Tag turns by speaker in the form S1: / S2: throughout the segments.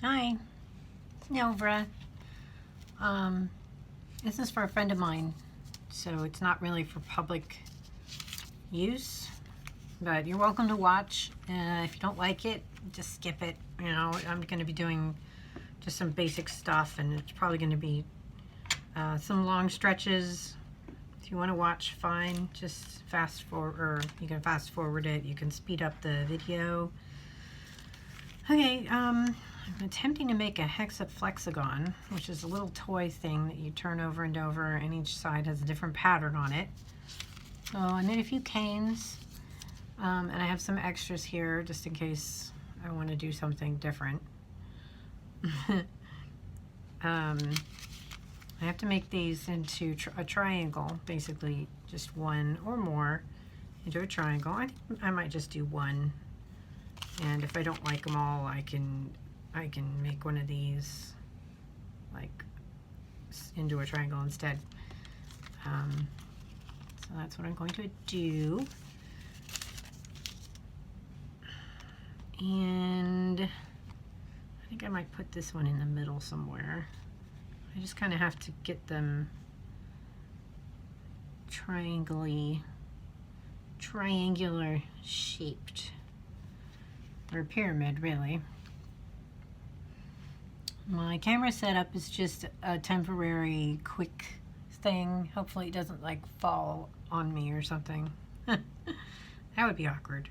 S1: Hi, it's Novra. Um, this is for a friend of mine, so it's not really for public use, but you're welcome to watch. If you don't like it, just skip it. You know, I'm going to be doing just some basic stuff, and it's probably going to be some long stretches. If you want to watch, fine. Just fast forward, or you can fast forward it. You can speed up the video. Okay, I'm attempting to make a hexaflexagon, which is a little toy thing that you turn over and over, and each side has a different pattern on it. So I made a few canes, and I have some extras here just in case I want to do something different. I have to make these into a triangle, basically just one or more into a triangle. I think I might just do one. And if I don't like them all, I can make one of these like into a triangle instead. So that's what I'm going to do. And I think I might put this one in the middle somewhere. I just kind of have to get them triangular shaped. Or a pyramid, really. My camera setup is just a temporary quick thing. Hopefully it doesn't like fall on me or something. That would be awkward.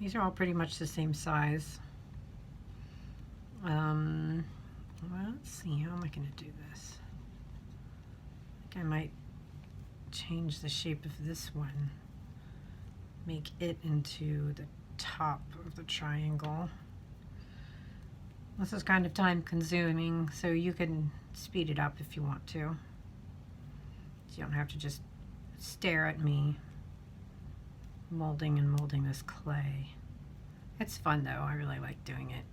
S1: These are all pretty much the same size. Well, let's see, how am I going to do this? I think I might change the shape of this one. Make it into the top of the triangle. This is kind of time consuming, so you can speed it up if you want to. So you don't have to just stare at me molding and molding this clay. It's fun though, I really like doing it.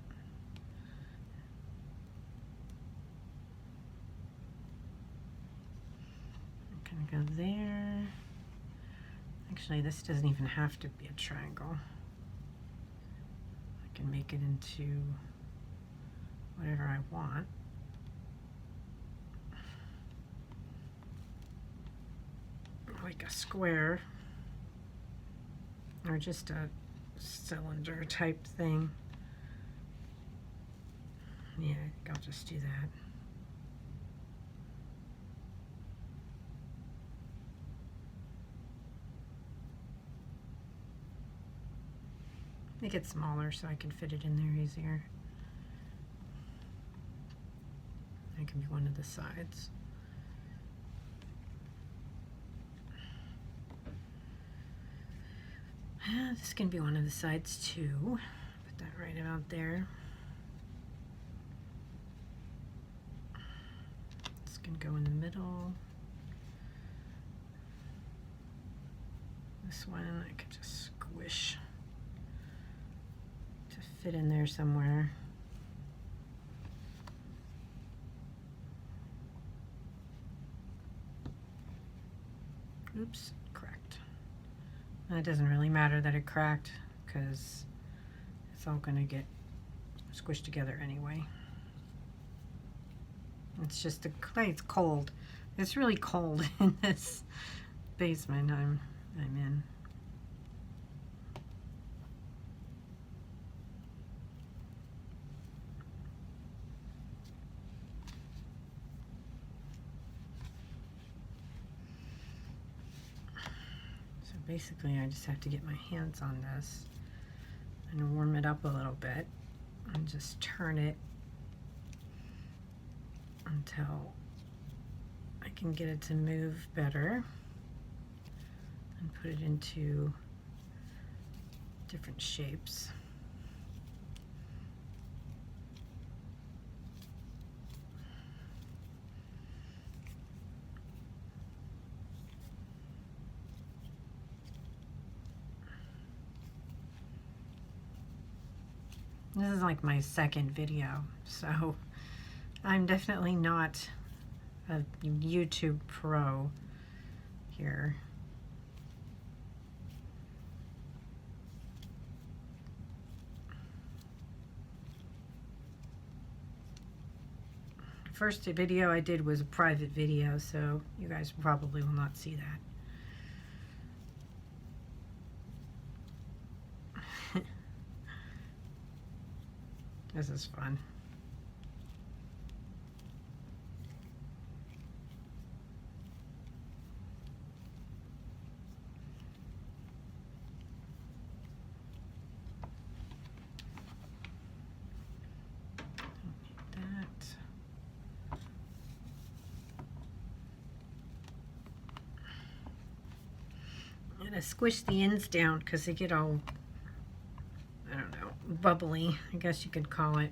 S1: I'm gonna go there. Actually, this doesn't even have to be a triangle. I can make it into whatever I want. Like a square or just a cylinder type thing. Yeah, I think I'll just do that. Make it smaller so I can fit it in there easier. It can be one of the sides. This can be one of the sides too. Put that right about there. This can go in the middle. This one I could just squish to fit in there somewhere. Oops, cracked. It doesn't really matter that it cracked because it's all going to get squished together anyway. It's just the clay, it's cold. It's really cold in this basement I'm in. Basically, I just have to get my hands on this and warm it up a little bit and just turn it until I can get it to move better and put it into different shapes. This is like my second video, so I'm definitely not a YouTube pro here. The first video I did was a private video, so you guys probably will not see that. This is fun. I'm gonna squish the ends down because they get all, I don't know, bubbly, I guess you could call it.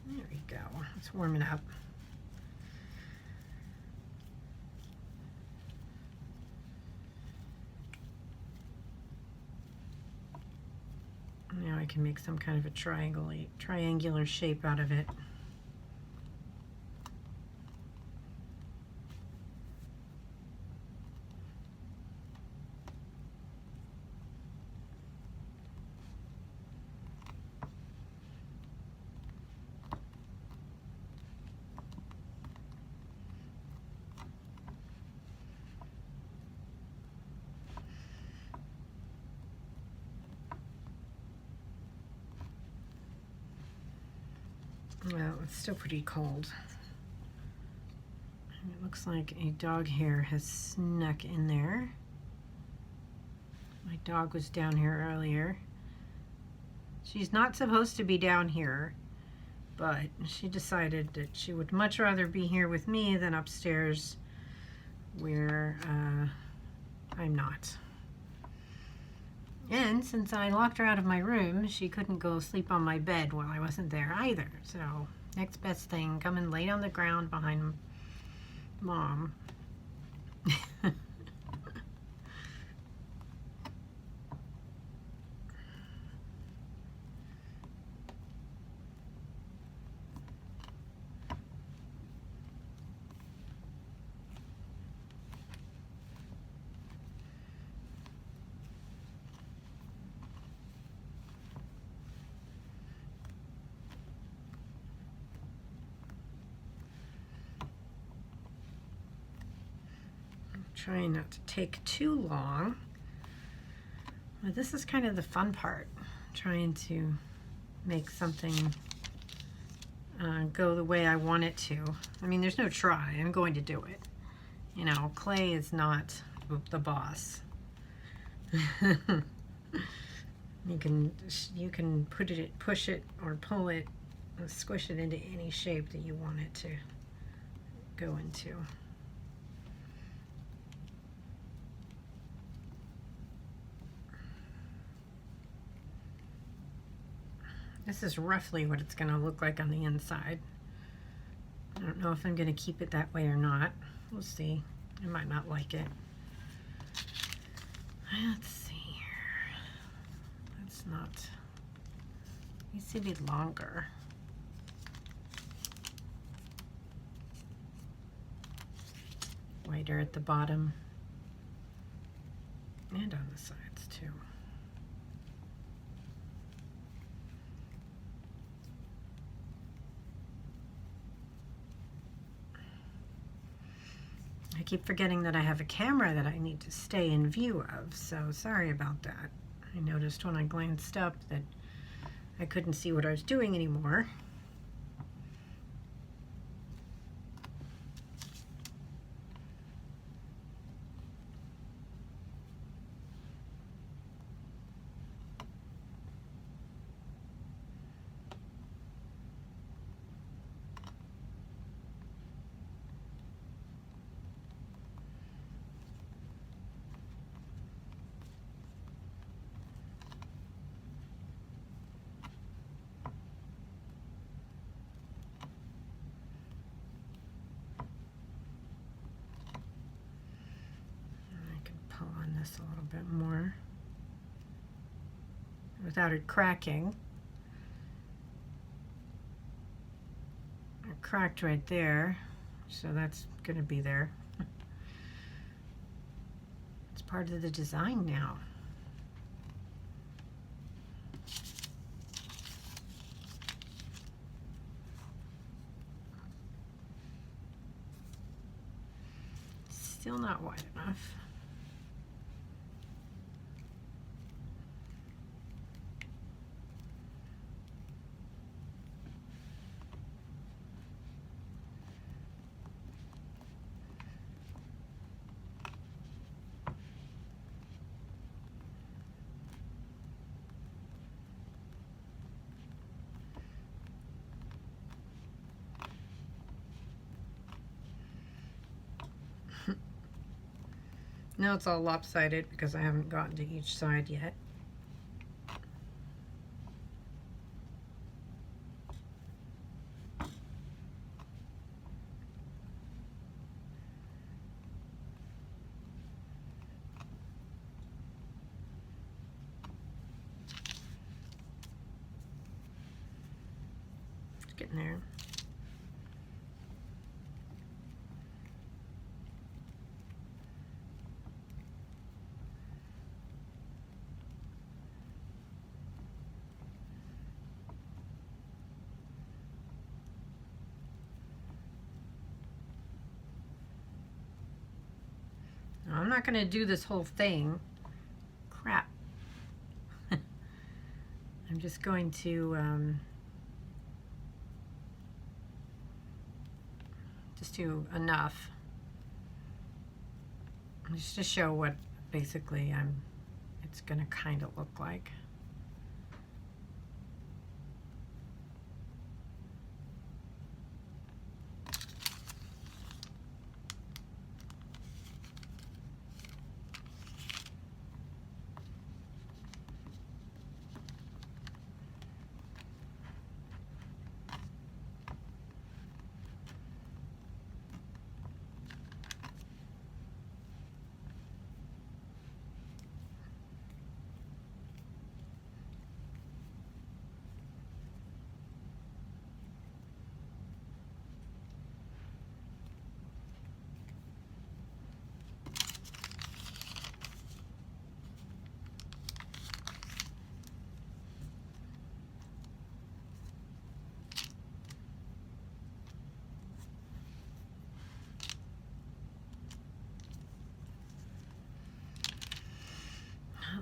S1: There we go. Let's warm it up. Now I can make some kind of a triangular shape out of it. Well, it's still pretty cold. It looks like a dog hair has snuck in there. My dog was down here earlier. She's not supposed to be down here, but she decided that she would much rather be here with me than upstairs where I'm not. And since I locked her out of my room, she couldn't go sleep on my bed while I wasn't there either. So, next best thing, come and lay on the ground behind Mom. Trying not to take too long. But this is kind of the fun part, trying to make something go the way I want it to. I mean, there's no try. I'm going to do it. You know, clay is not the boss. You can push it, or pull it, or squish it into any shape that you want it to go into. This is roughly what it's going to look like on the inside. I don't know if I'm going to keep it that way or not. We'll see. I might not like it. Let's see here. That's not... It needs to be longer. Wider at the bottom. And on the sides too. I keep forgetting that I have a camera that I need to stay in view of, so sorry about that. I noticed when I glanced up that I couldn't see what I was doing anymore. A little bit more without it cracking. It cracked right there, so that's going to be there. It's part of the design now. still not wide enough. Now it's all lopsided because I haven't gotten to each side yet. It's getting there. I'm not going to do this whole thing. Crap. I'm just going to just do enough just to show what basically it's going to kind of look like.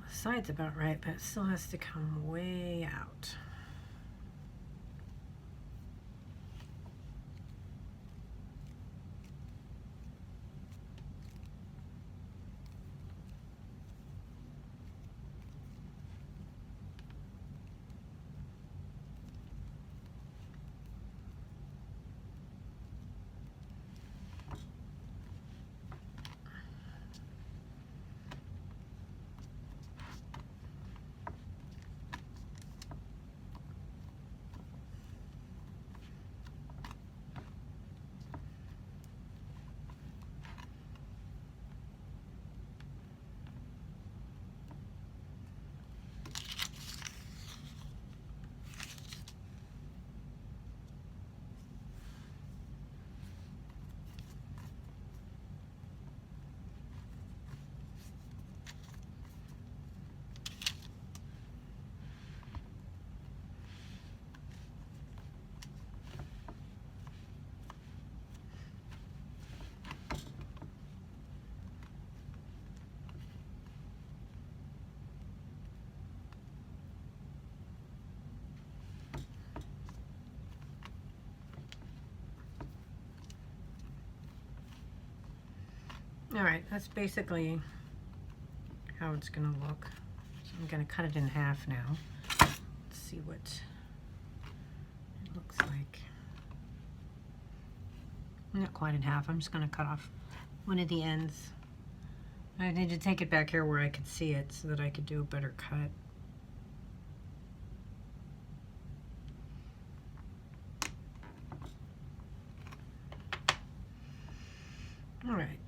S1: The side's about right, but it still has to come way out. Alright, that's basically how it's going to look. So I'm going to cut it in half now. Let's see what it looks like. Not quite in half. I'm just going to cut off one of the ends. I need to take it back here where I could see it so that I could do a better cut. Alright,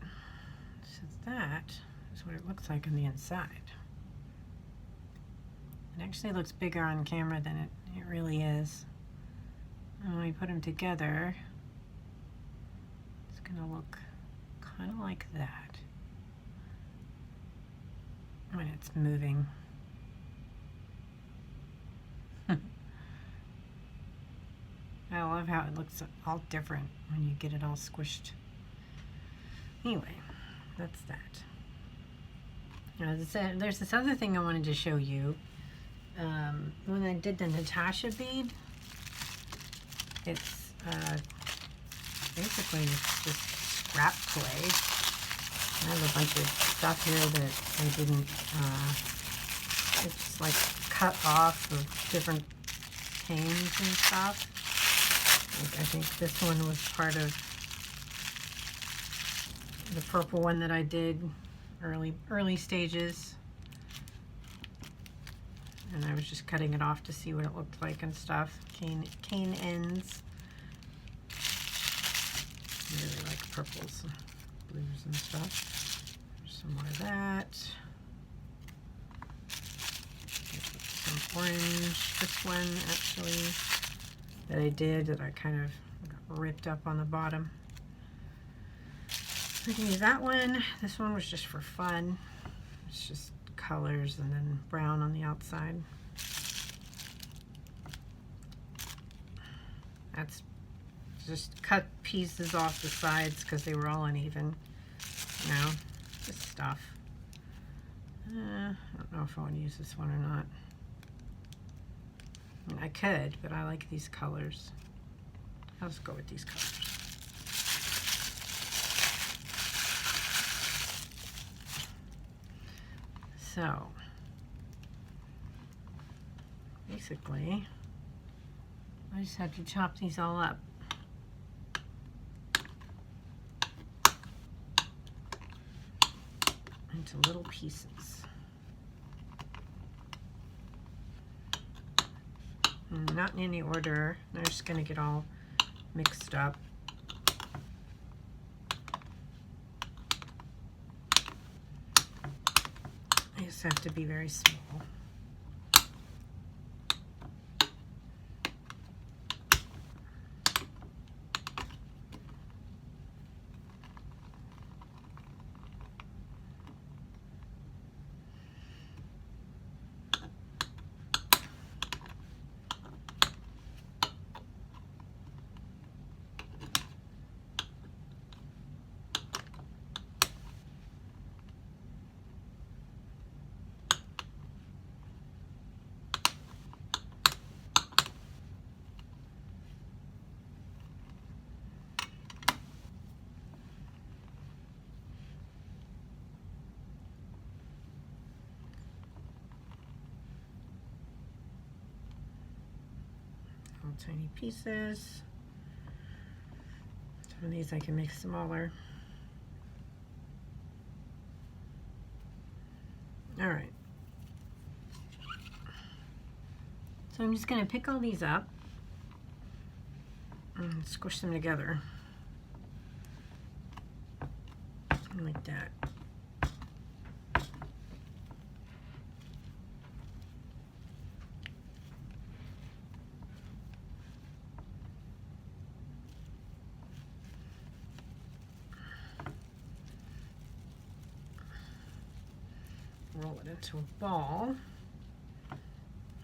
S1: so that is what it looks like on the inside. It actually looks bigger on camera than it really is. And when we put them together, it's going to look kind of like that when it's moving. I love how it looks all different when you get it all squished. Anyway, that's that. There's this other thing I wanted to show you. When I did the Natasha bead, it's basically it's just scrap clay. I have a bunch of stuff here that I didn't, it's just like cut off of different canes and stuff. Like I think this one was part of the purple one that I did early stages. And I was just cutting it off to see what it looked like and stuff. Cane ends. I really like purples and blues and stuff. There's some more of that. Some orange. This one actually that I did that I kind of got ripped up on the bottom. I can use that one. This one was just for fun. It's just colors and then brown on the outside. That's just cut pieces off the sides because they were all uneven. You know, just stuff. I don't know if I want to use this one or not. I mean, I could, but I like these colors. I'll just go with these colors. So, basically, I just have to chop these all up. Into little pieces. Not in any order. They're just going to get all mixed up. I just have to be very small. Tiny pieces. Some of these I can make smaller. All right. So I'm just going to pick all these up and squish them together like that. Roll it into a ball.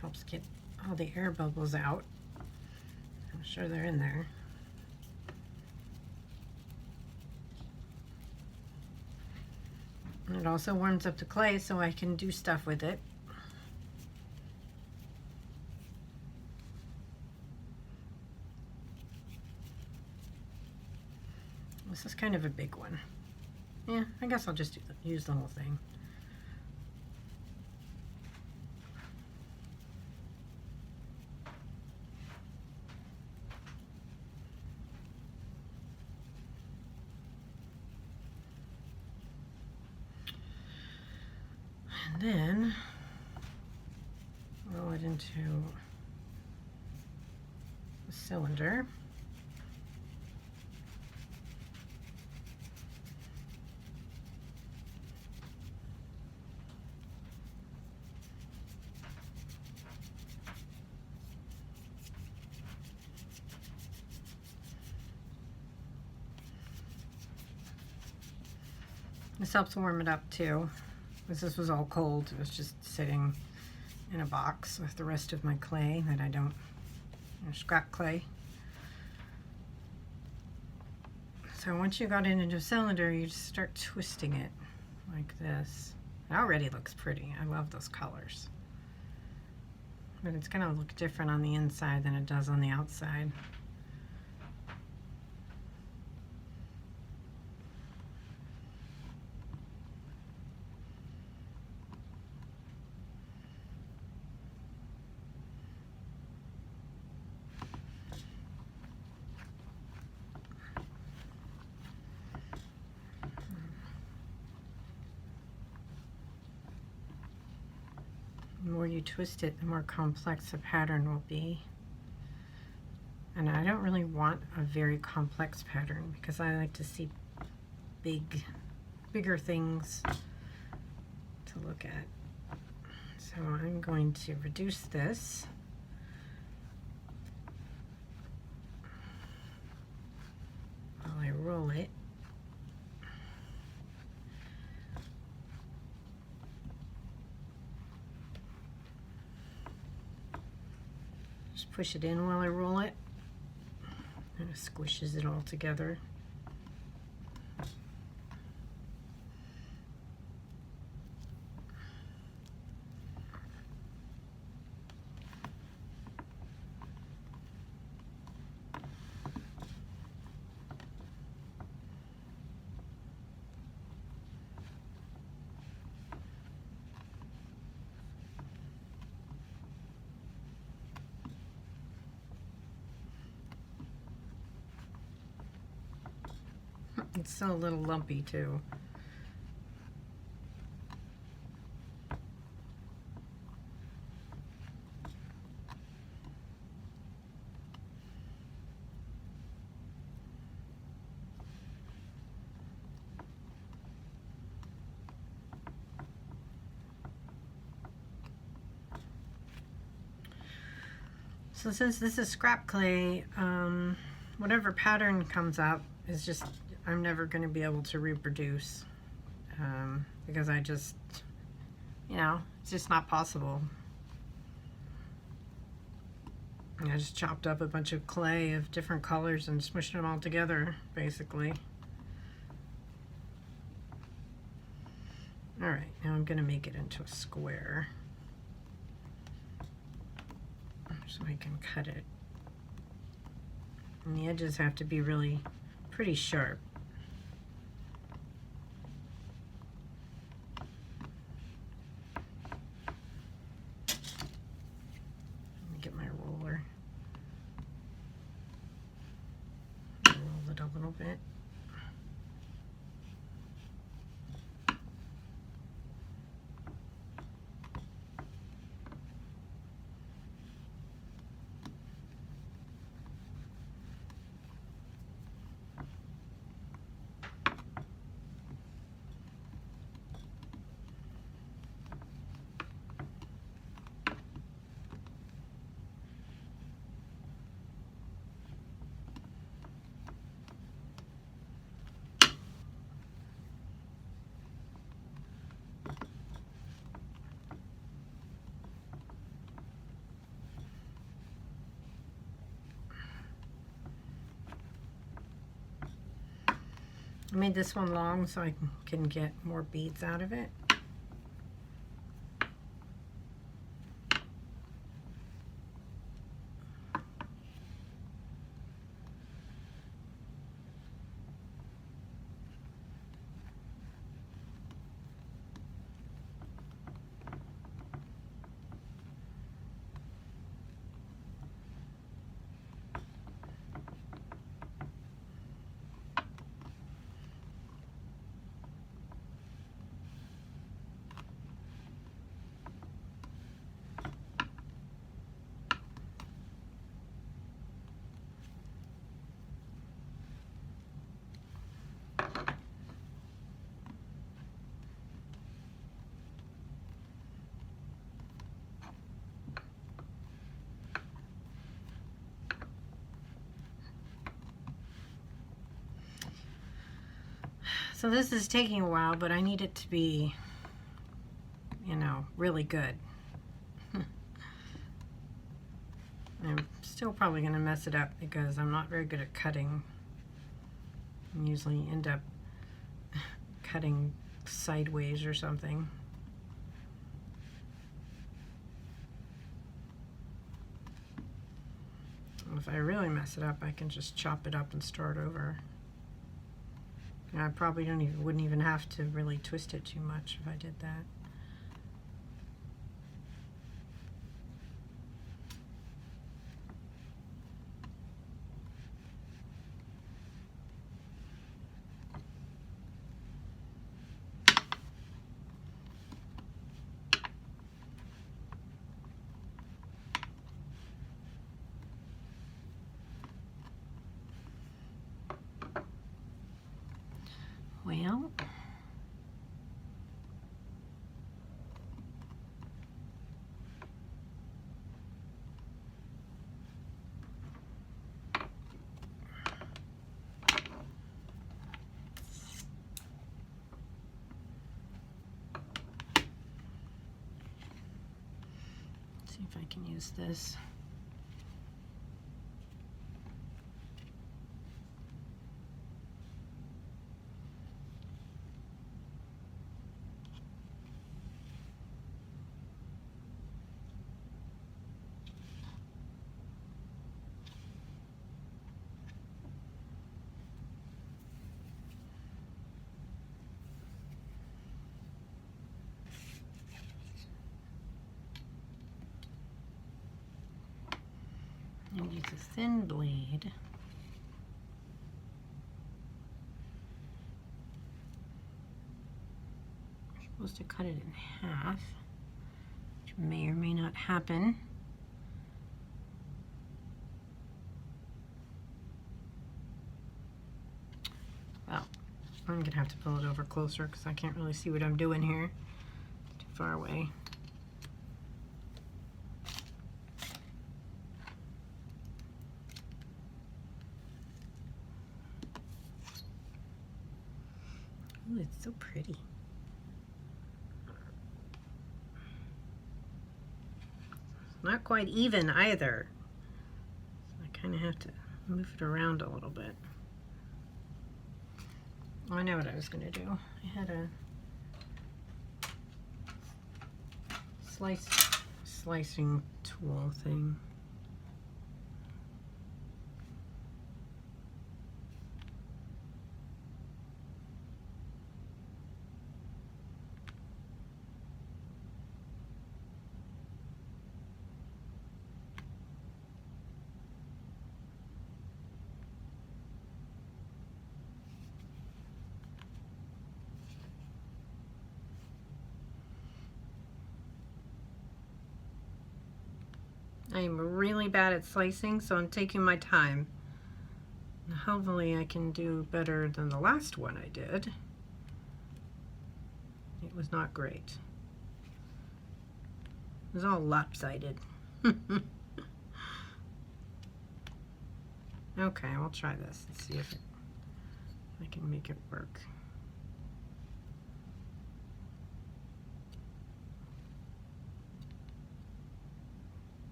S1: Helps get all the air bubbles out. I'm sure they're in there. And it also warms up the clay so I can do stuff with it. This is kind of a big one. Yeah, I guess I'll just use the whole thing. And then roll it into a cylinder. This helps warm it up too, because this was all cold. It was just sitting in a box with the rest of my clay that I don't, scrap clay. So once you got it into a cylinder, you just start twisting it like this. It already looks pretty. I love those colors. But it's going to look different on the inside than it does on the outside. The more you twist it, the more complex the pattern will be. And I don't really want a very complex pattern because I like to see bigger things to look at. So I'm going to reduce this. While I roll it. Just push it in while I roll it, and it squishes it all together. It's still a little lumpy too. So since this is scrap clay, whatever pattern comes up is just, I'm never going to be able to reproduce because I just, it's just not possible. I just chopped up a bunch of clay of different colors and smushed them all together, basically. All right, now I'm going to make it into a square so I can cut it. And the edges have to be really pretty sharp. Let me get my roller. Roll it a little bit. I made this one long so I can get more beads out of it. So this is taking a while, but I need it to be, really good. I'm still probably going to mess it up because I'm not very good at cutting. and usually end up cutting sideways or something. If I really mess it up, I can just chop it up and start over. And I probably wouldn't even have to really twist it too much if I did that. Well, let's see if I can use this. And use a thin blade. I'm supposed to cut it in half, which may or may not happen. Well, I'm gonna have to pull it over closer because I can't really see what I'm doing here. Too far away. Ooh, it's so pretty. Not quite even either. So I kind of have to move it around a little bit. I know what I was going to do. I had a slicing tool thing. I am really bad at slicing, so I'm taking my time. Hopefully I can do better than the last one I did. It was not great. It was all lopsided. Okay, we'll try this and see if I can make it work.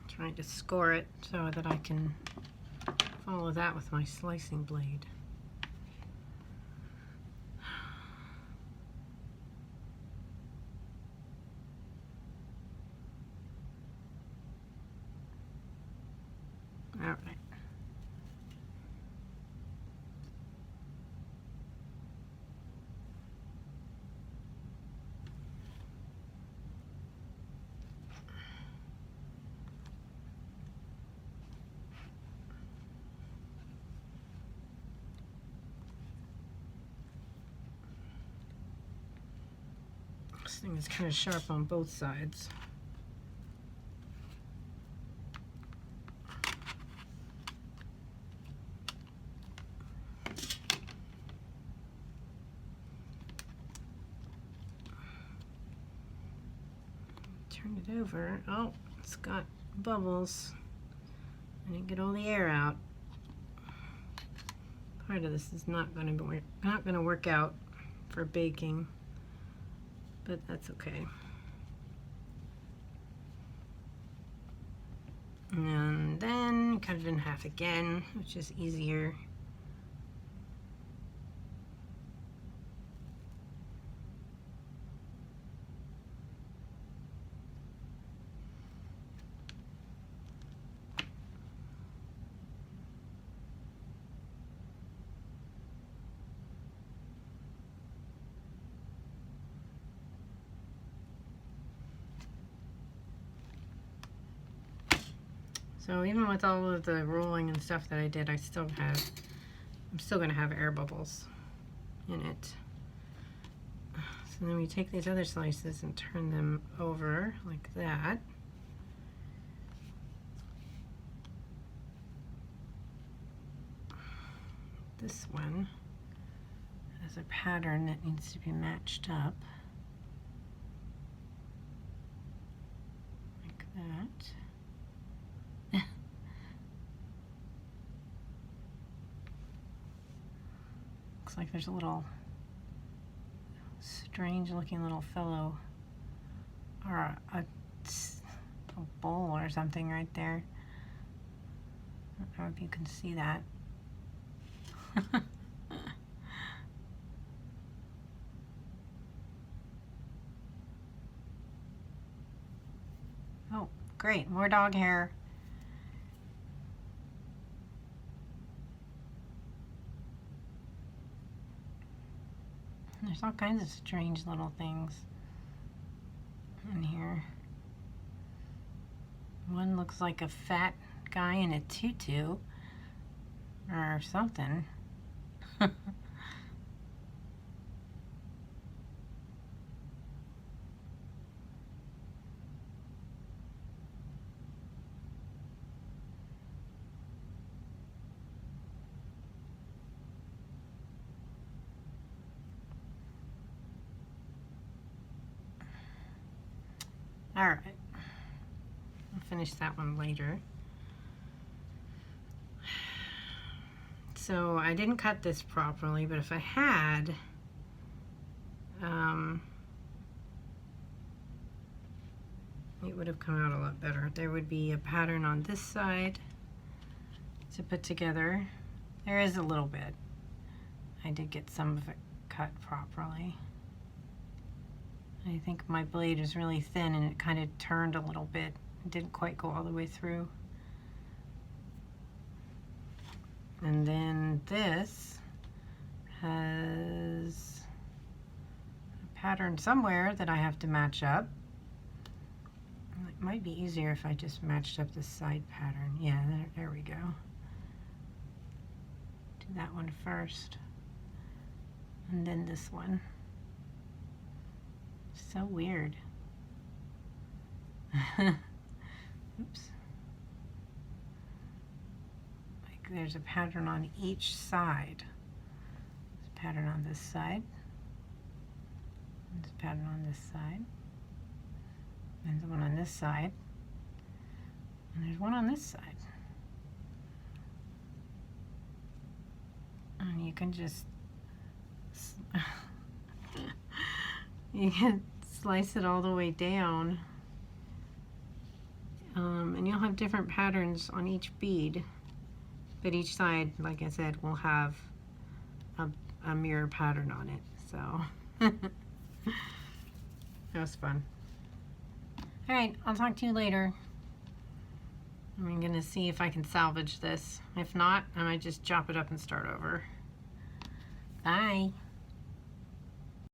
S1: Trying to score it so that I can follow that with my slicing blade. All right. This thing is kind of sharp on both sides. Turn it over. Oh, it's got bubbles. I didn't get all the air out. Part of this is not going to work out for baking. but that's okay. And then cut it in half again, which is easier. So even with all of the rolling and stuff that I did, I'm still going to have air bubbles in it. So then we take these other slices and turn them over like that. This one has a pattern that needs to be matched up. Like that. Looks like there's a little strange looking little fellow, or a bowl or something right there. I don't know if you can see that. Oh, great, more dog hair. There's all kinds of strange little things in here. One looks like a fat guy in a tutu or something. All right, I'll finish that one later. So I didn't cut this properly, but if I had, it would have come out a lot better. There would be a pattern on this side to put together. There is a little bit. I did get some of it cut properly. I think my blade is really thin and it kind of turned a little bit. It didn't quite go all the way through. And then this has a pattern somewhere that I have to match up. It might be easier if I just matched up the side pattern. Yeah, there we go. Do that one first. And then this one. So weird. Oops. Like there's a pattern on each side. There's a pattern on this side. There's a pattern on this side. There's one on this side. And there's one on this side. And you can just you can slice it all the way down, and you'll have different patterns on each bead, but each side, like I said, will have a mirror pattern on it. So that was fun. All right, I'll talk to you later. I'm gonna see if I can salvage this. If not, I might just chop it up and start over. Bye.